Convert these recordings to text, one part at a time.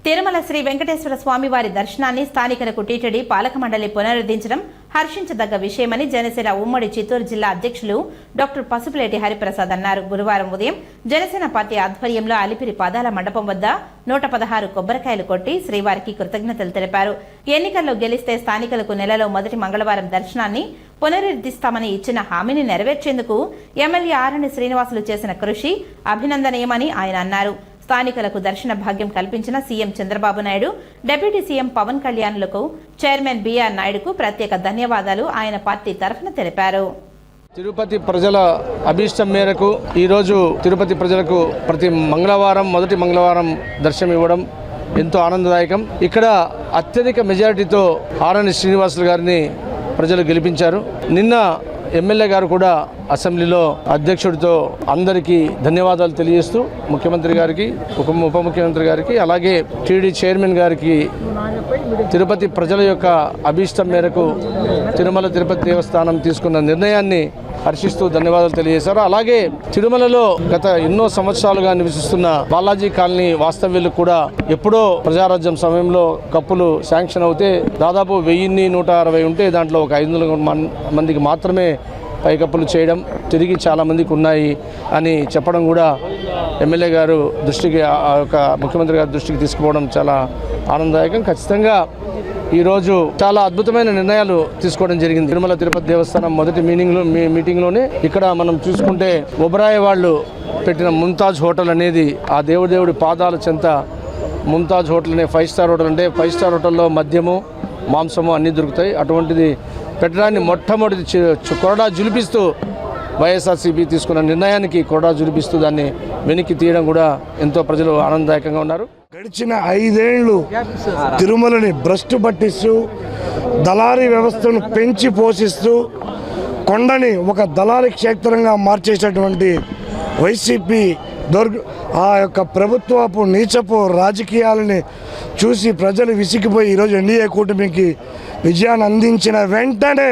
తిరుమల శ్రీ వెంకటేశ్వర స్వామివారి దర్శనాన్ని స్థానికులకు టీటీడీ పాలక మండలి పునరుద్ధరించడం హర్షించదగ్గ విషయమని జనసేన ఉమ్మడి చిత్తూరు జిల్లా అధ్యక్షులు డాక్టర్ పసుపులేటి హరిప్రసాద్ అన్నారు. గురువారం ఉదయం జనసేన పార్టీ ఆధ్వర్యంలో అలిపిరి పాదాల మండపం వద్ద 116 కొబ్బరికాయలు కొట్టి శ్రీవారికి కృతజ్ఞతలు తెలిపారు. ఎన్నికల్లో గెలిస్తే స్థానికులకు నెలలో మొదటి మంగళవారం దర్శనాన్ని పునరుద్ధరిస్తామని ఇచ్చిన హామీని నెరవేర్చేందుకు ఎమ్మెల్యే ఆరణి శ్రీనివాసులు చేసిన కృషి అభినందనీయమని ఆయన అన్నారు. స్థానికులకు దర్శన భాగ్యం కల్పించిన CM Chandrababu Naidu, deputy CM Pavan కళ్యాణ్లకు, చైర్మన్ బిఆర్ నాయుడుకు ప్రత్యేక ధన్యవాదాలు ఆయన పార్టీ తరఫున తెలిపారు. తిరుపతి ప్రజల అభీష్టం మేరకు ఈరోజు తిరుపతి ప్రజలకు ప్రతి మంగళవారం మొదటి మంగళవారం దర్శనం ఇవ్వడం ఎంతో ఆనందదాయకం. ఇక్కడ అత్యధిక మెజారిటీతో ఆరణి శ్రీనివాసులు గారిని ప్రజలు గెలిపించారు. నిన్న ఎమ్మెల్యే గారు కూడా అసెంబ్లీలో అధ్యక్షుడితో అందరికీ ధన్యవాదాలు తెలియజేస్తూ ముఖ్యమంత్రి గారికి, ఉప ముఖ్యమంత్రి గారికి, అలాగే టీడీ చైర్మన్ గారికి తిరుపతి ప్రజల యొక్క అభీష్టం మేరకు తిరుమల తిరుపతి దేవస్థానం తీసుకున్న నిర్ణయాన్ని హర్షిస్తూ ధన్యవాదాలు తెలియజేశారు. అలాగే తిరుమలలో గత ఎన్నో సంవత్సరాలుగా నివసిస్తున్న బాలాజీ కాలనీ వాస్తవ్యులకు కూడా ఎప్పుడో ప్రజారాజ్యం సమయంలో కప్పులు శాంక్షన్ అవుతే దాదాపు 1160 ఉంటే దాంట్లో ఒక 500 మందికి మాత్రమే పైకప్పులు చేయడం తిరిగి చాలా మందికి ఉన్నాయి అని చెప్పడం కూడా ఎమ్మెల్యే గారు దృష్టికి, ఆ యొక్క ముఖ్యమంత్రి గారి దృష్టికి తీసుకుపోవడం చాలా ఆనందదాయకం. ఖచ్చితంగా ఈరోజు చాలా అద్భుతమైన నిర్ణయాలు తీసుకోవడం జరిగింది. తిరుమల తిరుపతి దేవస్థానం మొదటి మీటింగ్లోనే ఇక్కడ మనం చూసుకుంటే ఒబరాయ్ వాళ్ళు పెట్టిన ముంతాజ్ హోటల్ అనేది ఆ దేవుడి పాదాల చెంత ముంతాజ్ హోటల్ అనే 5 స్టార్ హోటల్, అంటే 5 స్టార్ హోటల్లో మద్యము, మాంసము అన్నీ దొరుకుతాయి. అటువంటిది పెట్టడాన్ని మొట్టమొదటి కొరడా జులిపిస్తూ వైఎస్ఆర్సీపీ తీసుకున్న నిర్ణయానికి కొరడా జులిపిస్తూ దాన్ని వెనక్కి తీయడం కూడా ఎంతో ప్రజలు ఆనందదాయకంగా ఉన్నారు. గడిచిన 5 ఏళ్లు తిరుమలని భ్రష్టు పట్టిస్తూ దళారీ వ్యవస్థను పెంచి పోషిస్తూ కొండని ఒక దళారీ క్షేత్రంగా మార్చేసినటువంటి వైసీపీ ఆ యొక్క ప్రభుత్వపు నీచపు రాజకీయాలని చూసి ప్రజలు విసిగిపోయి ఈరోజు ఎన్డీఏ కూటమికి విజయాన్ని అందించిన వెంటనే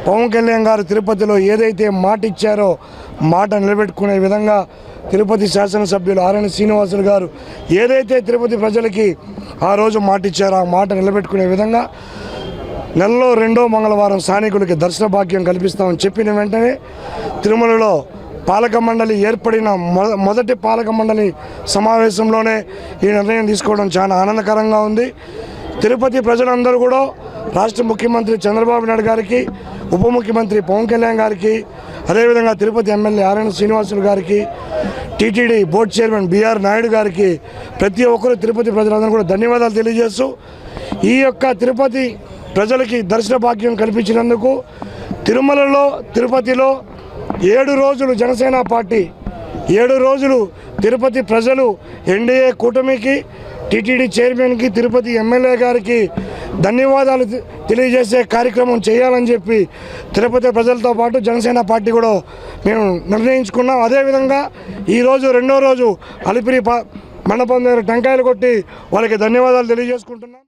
పవన్ కళ్యాణ్ గారు తిరుపతిలో ఏదైతే మాట ఇచ్చారో మాట నిలబెట్టుకునే విధంగా తిరుపతి శాసనసభ్యులు ఆరణి శ్రీనివాసులు గారు ఏదైతే తిరుపతి ప్రజలకి ఆ రోజు మాట ఇచ్చారో ఆ మాట నిలబెట్టుకునే విధంగా నెలలో 2వ మంగళవారం స్థానికులకి దర్శన భాగ్యం కల్పిస్తామని చెప్పిన వెంటనే తిరుమలలో పాలక మండలి ఏర్పడిన మొదటి పాలక మండలి సమావేశంలోనే ఈ నిర్ణయం తీసుకోవడం చాలా ఆనందకరంగా ఉంది. తిరుపతి ప్రజలందరూ కూడా రాష్ట్ర ముఖ్యమంత్రి చంద్రబాబు నాయుడు గారికి, ఉప ముఖ్యమంత్రి పవన్ కళ్యాణ్ గారికి, అదేవిధంగా తిరుపతి ఎమ్మెల్యే ఆరణి శ్రీనివాసులు గారికి, TTD board chairman BR Naidu గారికి, ప్రతి ఒక్కరు తిరుపతి ప్రజలందరూ కూడా ధన్యవాదాలు తెలియజేస్తూ ఈ యొక్క తిరుపతి ప్రజలకి దర్శన భాగ్యం కల్పించినందుకు తిరుమలలో తిరుపతిలో 7 రోజులు జనసేన పార్టీ 7 రోజులు తిరుపతి ప్రజలు ఎన్డీఏ కూటమికి, టీటీడీ చైర్మన్కి, తిరుపతి ఎమ్మెల్యే గారికి ధన్యవాదాలు తెలియజేసే కార్యక్రమం చేయాలని చెప్పి తిరుపతి ప్రజలతో పాటు జనసేన పార్టీ కూడా మేము నిర్ణయించుకున్నాం. అదేవిధంగా ఈరోజు 2వ రోజు అలిపిరి మండపం దగ్గర టెంకాయలు కొట్టి వాళ్ళకి ధన్యవాదాలు తెలియజేసుకుంటున్నాం.